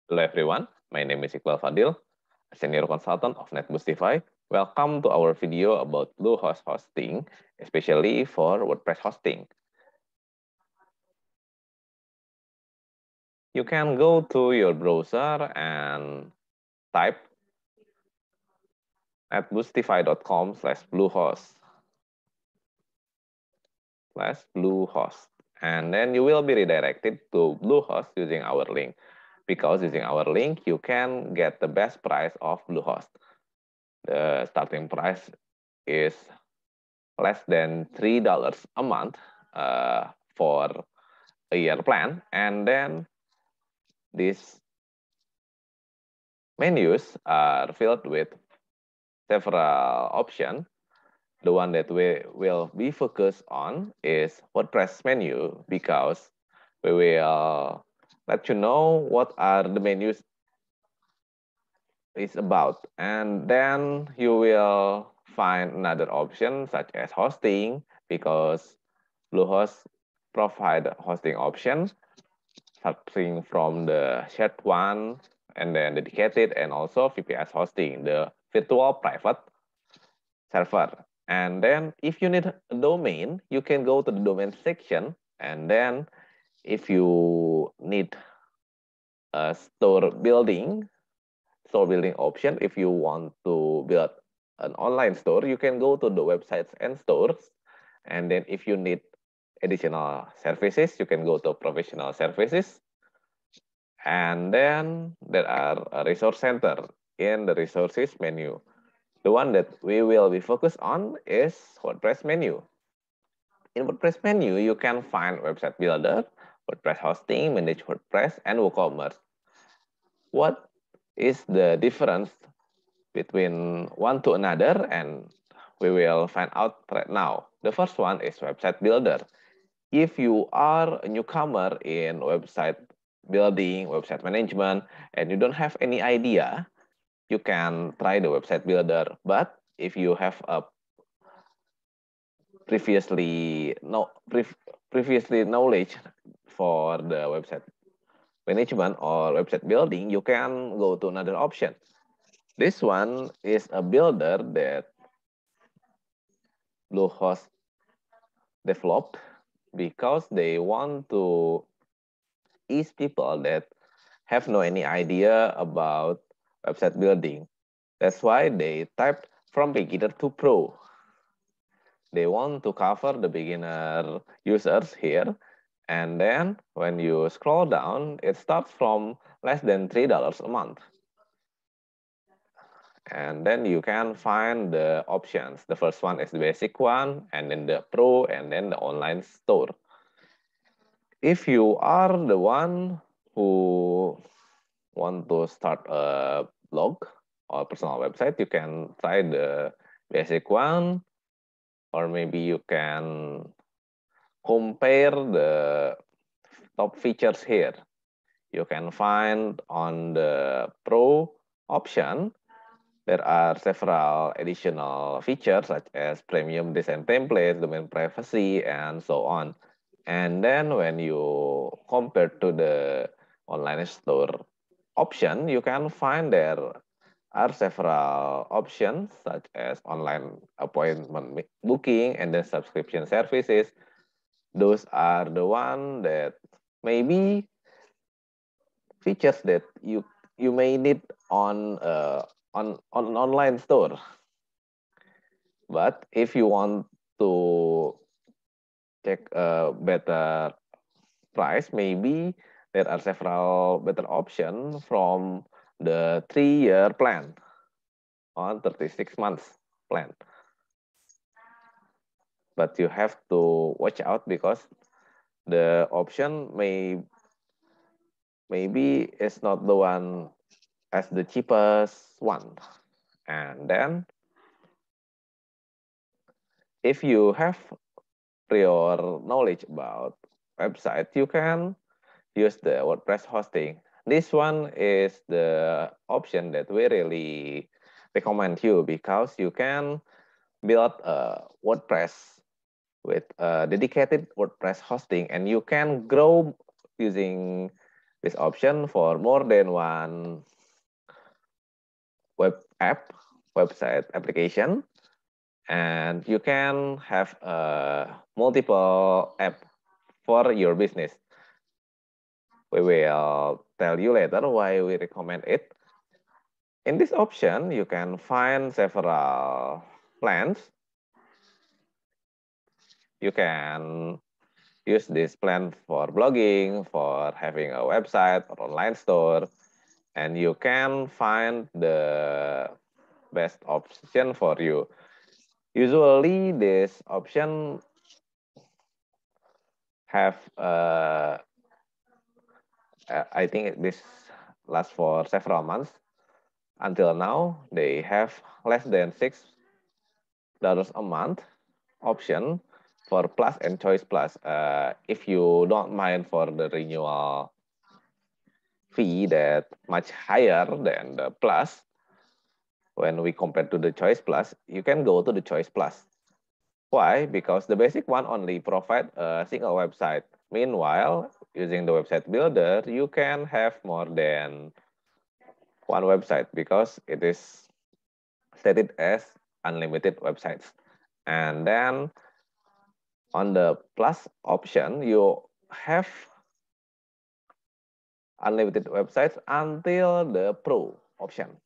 Hello everyone, my name is Iqbal Fadil, a senior consultant of NetBoostify. Welcome to our video about Bluehost hosting, especially for WordPress hosting. You can go to your browser and type netboostify.com/bluehost, and then you will be redirected to Bluehost using our link. Because using our link, you can get the best price of Bluehost. The starting price is less than $3 a month for a year plan, and then these menus are filled with several options. The one that we will be focused on is WordPress menu, because we will let you know what are the menus is about, and then you will find another option such as hosting, because Bluehost provide hosting options starting from the shared one and then dedicated, and also VPS hosting, the virtual private server. And then if you need a domain, you can go to the domain section, and then if you need a store building option, if you want to build an online store, you can go to the websites and stores. And then if you need additional services, you can go to professional services. And then there are a resource center in the resources menu. The one that we will be focused on is WordPress menu. In WordPress menu, you can find website builder, WordPress hosting, manage WordPress, and WooCommerce. What is the difference between one to another? And we will find out right now. The first one is website builder. If you are a newcomer in website building, website management, and you don't have any idea, you can try the website builder. But if you have a previously knowledge for the website management or website building, you can go to another option. This one is a builder that Bluehost developed because they want to ease people that have no any idea about website building. That's why they typed from beginner to pro. They want to cover the beginner users here. And then when you scroll down, it starts from less than $3 a month. And then you can find the options. The first one is the basic one, and then the pro, and then the online store. If you are the one who want to start a blog or personal website, you can try the basic one, or maybe you can compare the top features here. You can find on the pro option, there are several additional features such as premium design templates, domain privacy, and so on. And then when you compare to the online store option, you can find there are several options such as online appointment booking and then subscription services. Those are the one that maybe features that you may need on online store. But if you want to check a better price, maybe there are several better options from the 3-year plan on 36 months plan. But you have to watch out because the option maybe is not the one as the cheapest one. And then if you have prior knowledge about website, you can use the WordPress hosting. This one is the option that we really recommend you, because you can build a WordPress with a dedicated WordPress hosting, and you can grow using this option for more than one website application, and you can have multiple app for your business. We will tell you later why we recommend it. In this option, you can find several plans. You can use this plan for blogging, for having a website or online store, and you can find the best option for you. Usually, this option have I think this lasts for several months. Until now, they have less than $6 a month option for Plus and Choice Plus. If you don't mind for the renewal fee that much higher than the Plus, when we compare to the Choice Plus, you can go to the Choice Plus. Why? Because the basic one only provide a single website. Meanwhile, using the website builder, you can have more than one website because it is stated as unlimited websites. And then on the plus option, you have unlimited websites until the pro option.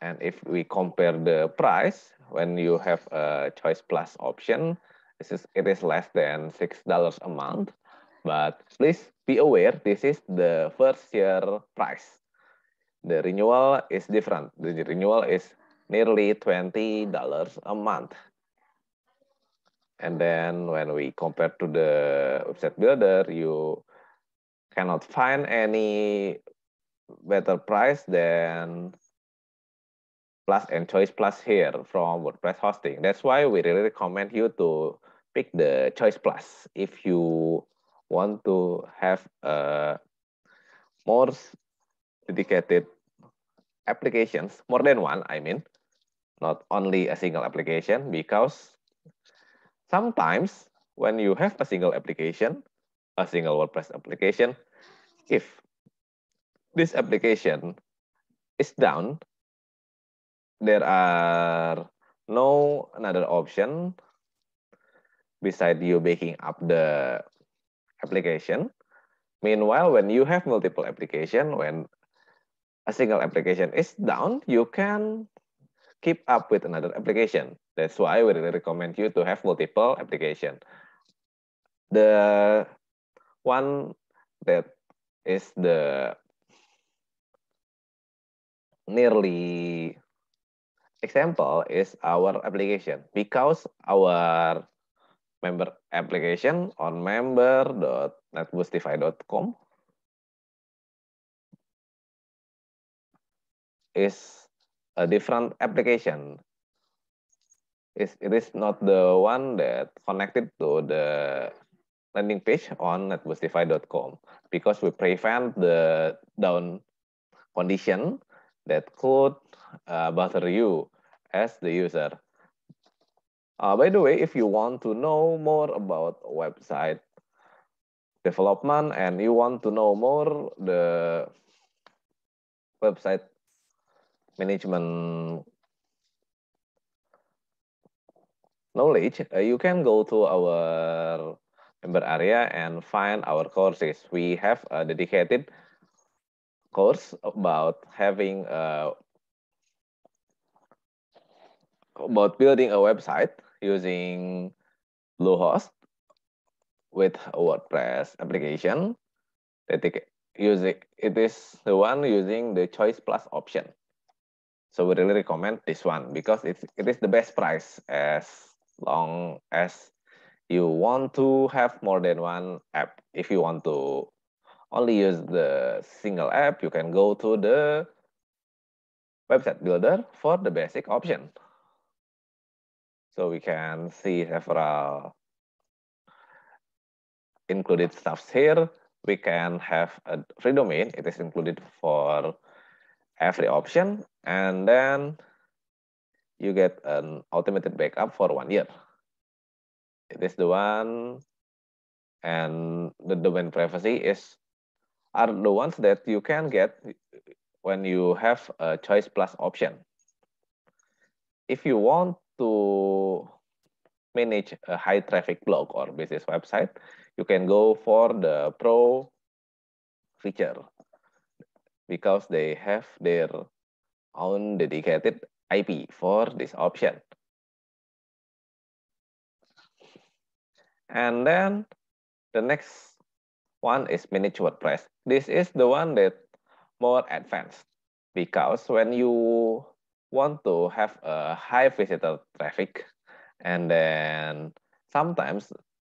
And if we compare the price, when you have a Choice Plus option, it is less than $6 a month. But please be aware, this is the first year price. The renewal is different. The renewal is nearly $20 a month. And then when we compare to the website builder, you cannot find any better price than Plus and Choice Plus here from WordPress hosting. That's why we really recommend you to pick the Choice Plus if you want to have more dedicated applications, more than one, I mean, not only a single application, because sometimes when you have a single application, a single WordPress application, if this application is down, there are no another option beside you backing up the application. Meanwhile, when you have multiple application, when a single application is down, you can keep up with another application. That's why we really recommend you to have multiple application. The one that is the nearly example is our application, because our member application on member.netboostify.com is a different application. It is not the one that connected to the landing page on netboostify.com, because we prevent the down condition that could bother you as the user. By the way, if you want to know more about website development and you want to know more the website management knowledge, you can go to our member area and find our courses. We have a dedicated course about having about building a website using Bluehost with a WordPress application. It is the one using the Choice Plus option. So we really recommend this one because it is the best price as long as you want to have more than one app. If you want to only use the single app, you can go to the website builder for the basic option. So we can see several included stuffs here. We can have a free domain. It is included for every option. And then you get an automated backup for 1 year. It is the one and the domain privacy are the ones that you can get when you have a choice plus option. If you want to manage a high traffic blog or business website, you can go for the pro feature because they have their own dedicated IP for this option. And then the next one is manage WordPress. This is the one that more advanced because when you want to have a high visitor traffic, and then sometimes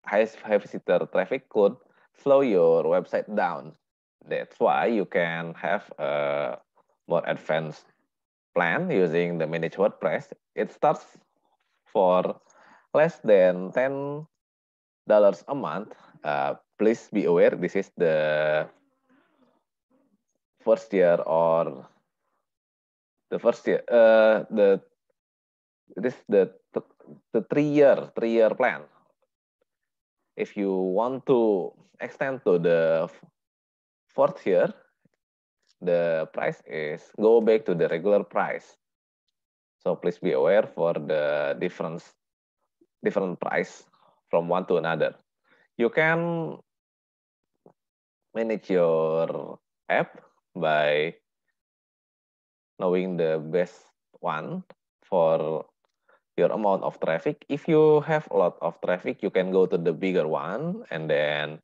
high visitor traffic could slow your website down. That's why you can have a more advanced plan using the managed WordPress. It starts for less than $10 a month. Please be aware, this is the first year or the first year. This the 3-year plan. If you want to extend to the fourth year, the price is go back to the regular price. So please be aware for the different price from one to another. You can manage your app by knowing the best one for your amount of traffic. If you have a lot of traffic, you can go to the bigger one, and then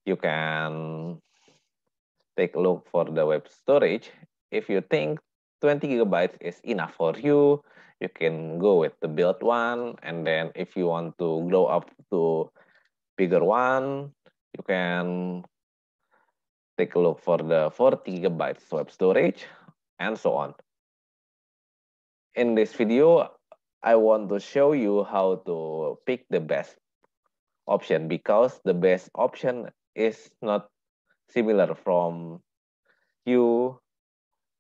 you can take a look for the web storage. If you think 20 gigabytes is enough for you, you can go with the build one. And then if you want to grow up to bigger one, you can take a look for the 40 gigabytes web storage and so on. In this video, I want to show you how to pick the best option because the best option is not similar from you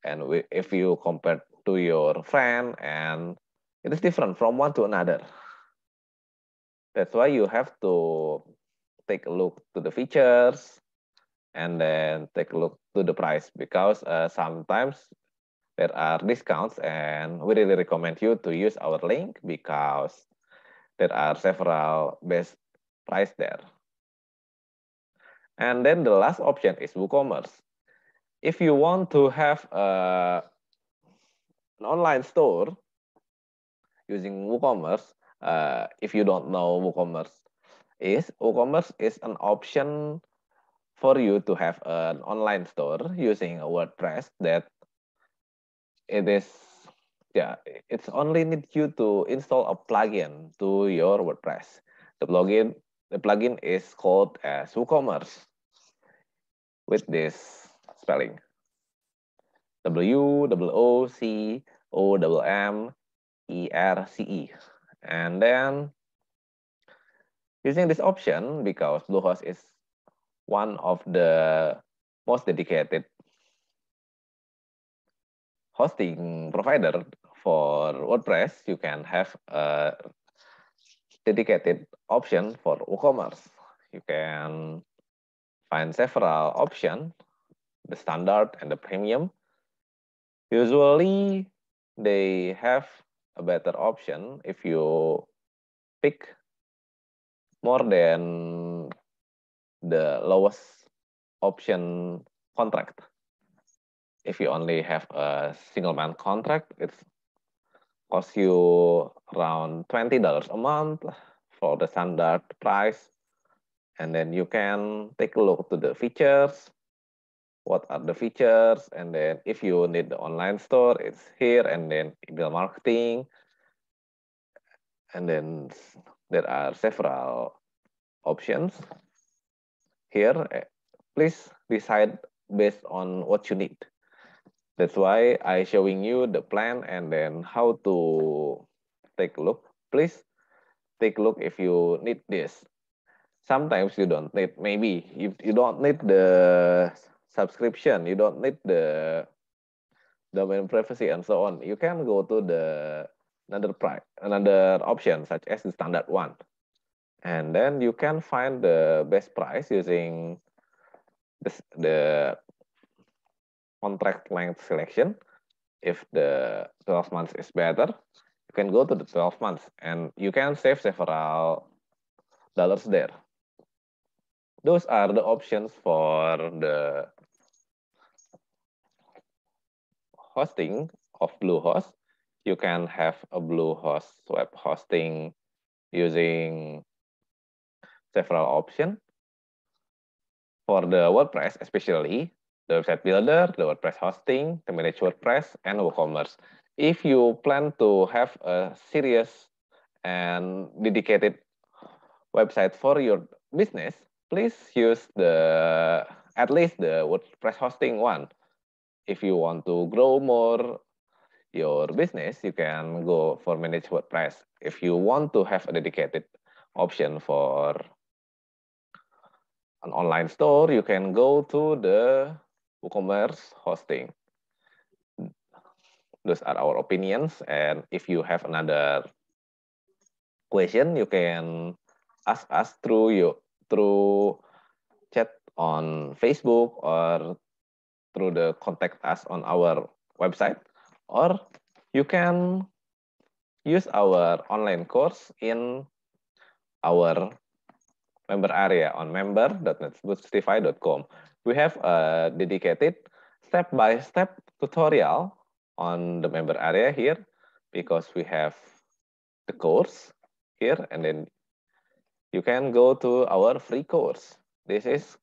and if you compare to your friend, and it is different from one to another. That's why you have to take a look to the features and then take a look to the price because sometimes there are discounts, and we really recommend you to use our link because there are several best price there. And then the last option is WooCommerce. If you want to have an online store using WooCommerce, if you don't know WooCommerce is an option for you to have an online store using a WordPress that it's only need you to install a plugin to your WordPress. The plugin is called as WooCommerce with this spelling. WOOCOMMERCE. And then using this option, because Bluehost is one of the most dedicated hosting provider for WordPress, you can have a dedicated option for WooCommerce. You can find several options, the standard and the premium. Usually, they have a better option if you pick more than the lowest option contract. If you only have a single man contract, it's cost you around $20 a month for the standard price. And then you can take a look to the features. What are the features? And then if you need the online store, it's here, and then email marketing. And then there are several options here. Please decide based on what you need. That's why I showing you the plan and then how to take a look. Please take a look if you need this. Sometimes you don't need, maybe you don't need the subscription, you don't need the domain privacy and so on. You can go to the another option such as the standard one. And then you can find the best price using the contract length selection. If the 12 months is better, you can go to the 12 months and you can save several dollars there. Those are the options for the hosting of Bluehost. You can have a Bluehost web hosting using several options. For the WordPress, especially the website builder, the WordPress hosting, the managed WordPress, and WooCommerce. If you plan to have a serious and dedicated website for your business, please use at least the WordPress hosting one. If you want to grow more your business, you can go for managed WordPress. If you want to have a dedicated option for an online store, you can go to the WooCommerce hosting. Those are our opinions. And if you have another question, you can ask us through chat on Facebook or through the contact us on our website, or you can use our online course in our member area on member.netboostify.com. We have a dedicated step-by-step tutorial on the member area here because we have the course here, and then you can go to our free course. This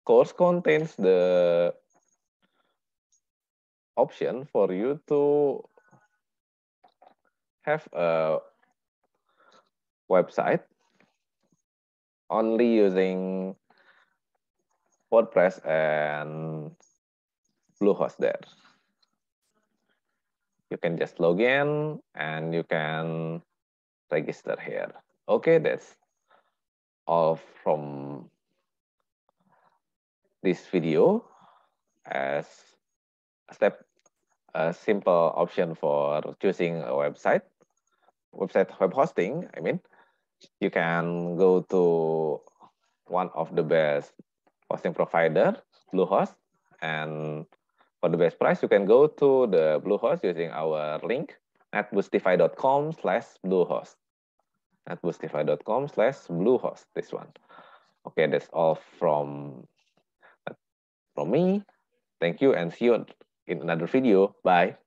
course contains the option for you to have a website only using WordPress and Bluehost there. You can just log in and you can register here. Okay, that's all from this video as a simple option for choosing a website web hosting. I mean, you can go to one of the best hosting provider, Bluehost, and for the best price, you can go to the Bluehost using our link netboostify.com/Bluehost. netboostify.com/Bluehost, this one. Okay, that's all from me. Thank you and see you in another video. Bye.